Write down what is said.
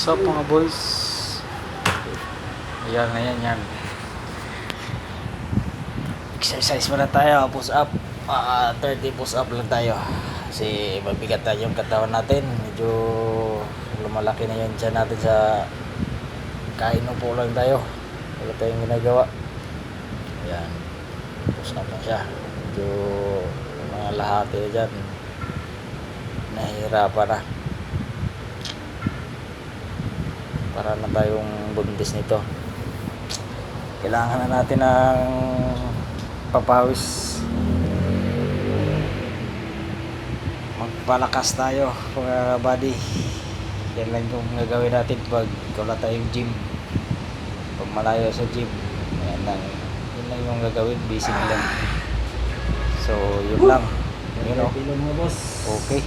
What's up mga boys? Ayan. Exercise muna tayo, push up. 30 push up lang tayo. Kasi mabigat tayo yung katawan natin. Medyo lumalaki na yung tiyan natin sa kainupo lang tayo. Wala tayong ginagawa. Ayan. Push up lang siya. Medyo mga lahati dyan. Nahihirapan na. Para na tayong buntis nito. Kailangan na natin ng papawis. Magpalakas tayo mga body. Yan lang yung gagawin natin pag wala tayong gym. Pag malayo sa gym, yan lang yung gagawin, basic lang. So yun lang, you know. Okay.